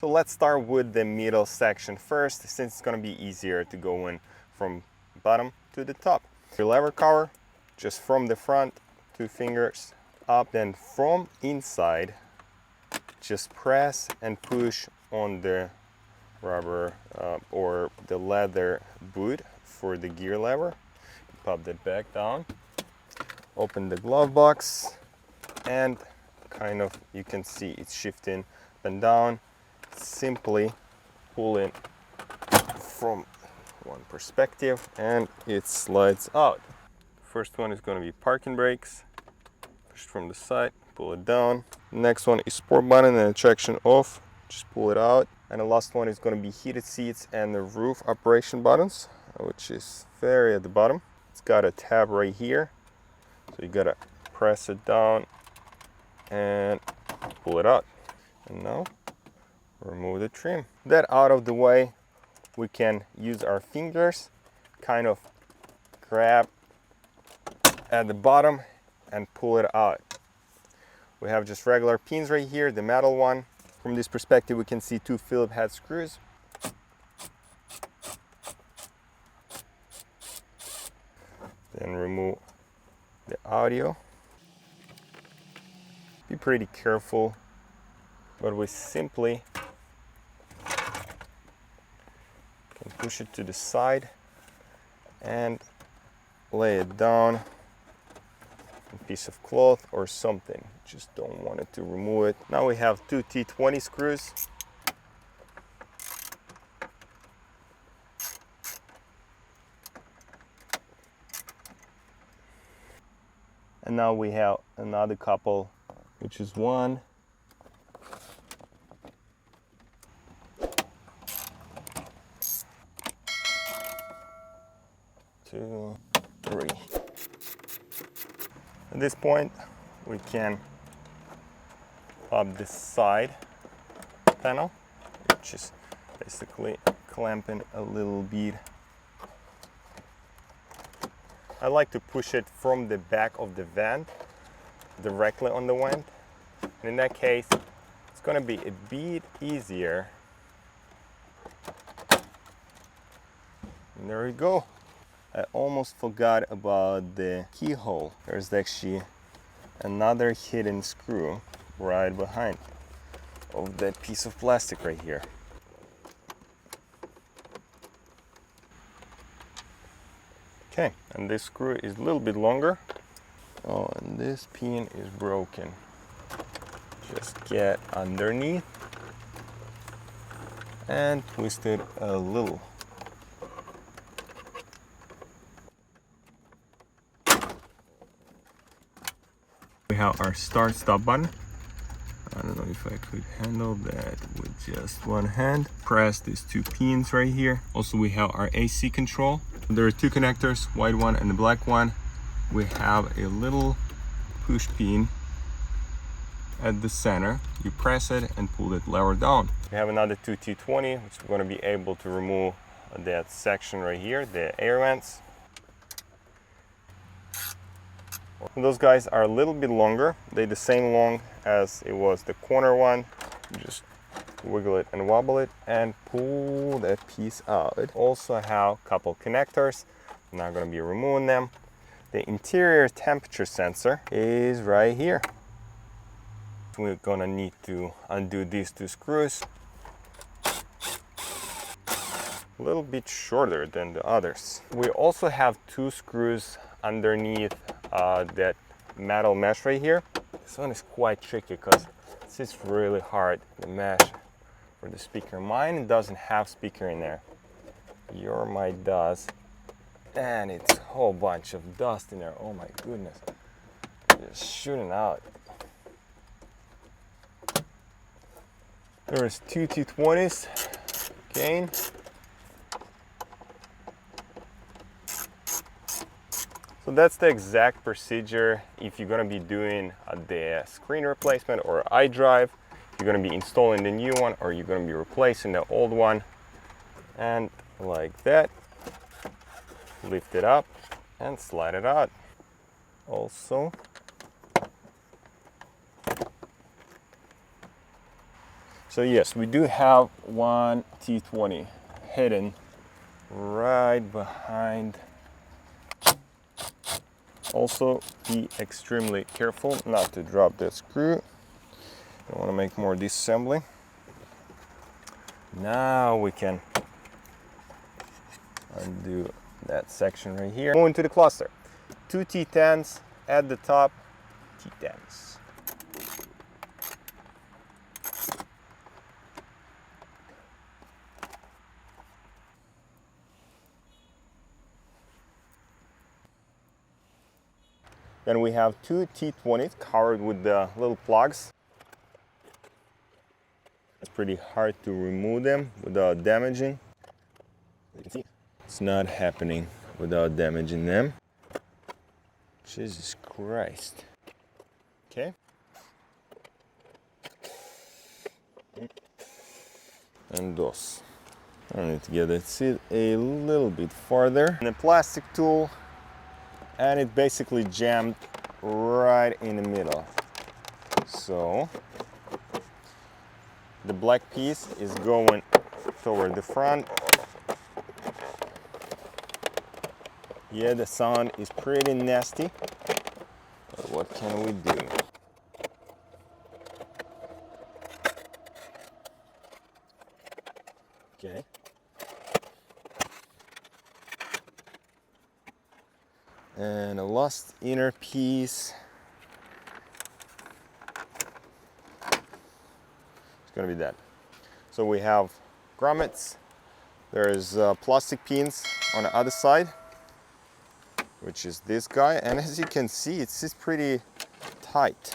So let's start with the middle section first, since it's going to be easier to go in from bottom to the top. Your lever cover, just from the front, 2 fingers up, then from inside, just press and push on the rubber or the leather boot for the gear lever. Pop that back down, open the glove box, and kind of you can see it's shifting up and down. Simply pull it from one perspective and it slides out. First one is going to be parking brakes. Push from the side, pull it down. Next one is sport button and traction off. Just pull it out. And the last one is going to be heated seats and the roof operation buttons, which is very at the bottom. It's got a tab right here, so you gotta press it down and pull it out. And now remove the trim. That out of the way, we can use our fingers, kind of grab at the bottom and pull it out. We have just regular pins right here, the metal one. From this perspective, we can see 2 Phillips head screws. Then remove the audio. Be pretty careful, but we simply can push it to the side and lay it down. A piece of cloth or something. Just don't want it to remove it. Now we have 2 T20 screws. And now we have another couple, which is 1, 2, 3. At this point, we can pop this side panel, which is basically clamping a little bit. I like to push it from the back of the vent directly on the vent. And in that case, it's going to be a bit easier. And there we go. I almost forgot about the keyhole. There's actually another hidden screw right behind of that piece of plastic right here. Okay, and this screw is a little bit longer. Oh, and this pin is broken. Just get underneath and twist it a little. We have our start stop button. I don't know if I could handle that with just one hand. Press these 2 pins right here. Also, we have our AC control. There are 2 connectors, white one and the black one. We have a little push pin at the center. You press it and pull it lever down. We have another 2 T20, which we're going to be able to remove that section right here, the air vents. Those guys are a little bit longer. They're the same long as it was the corner one. Just wiggle it and wobble it and pull that piece out. Also have a couple connectors. I'm not going to be removing them. The interior temperature sensor is right here. We're going to need to undo these 2 screws. A little bit shorter than the others. We also have 2 screws underneath that metal mesh right here. This one is quite tricky because it's really hard, the mesh for the speaker. Mine doesn't have speaker in there. Your mic does. And it's a whole bunch of dust in there. Oh my goodness. Just shooting out. There's 2 T20s. Again. So that's the exact procedure if you're going to be doing the screen replacement or iDrive. You're going to be installing the new one or you're going to be replacing the old one. And like that, lift it up and slide it out. Also, So yes, we do have one T20 hidden right behind. Also, be extremely careful not to drop that screw. I want to make more disassembly. Now we can undo that section right here. Go into the cluster. 2 T10s at the top. T10s. Then we have 2 T20s covered with the little plugs. It's pretty hard to remove them without damaging. You can see it's not happening without damaging them. Jesus Christ. Okay. And those. I need to get it a little bit farther. And a plastic tool, and it basically jammed right in the middle. So the black piece is going toward the front. Yeah, the sound is pretty nasty, but what can we do? Okay. And a last inner piece. It's gonna be that. So we have grommets. There's plastic pins on the other side, which is this guy. And as you can see, it's pretty tight.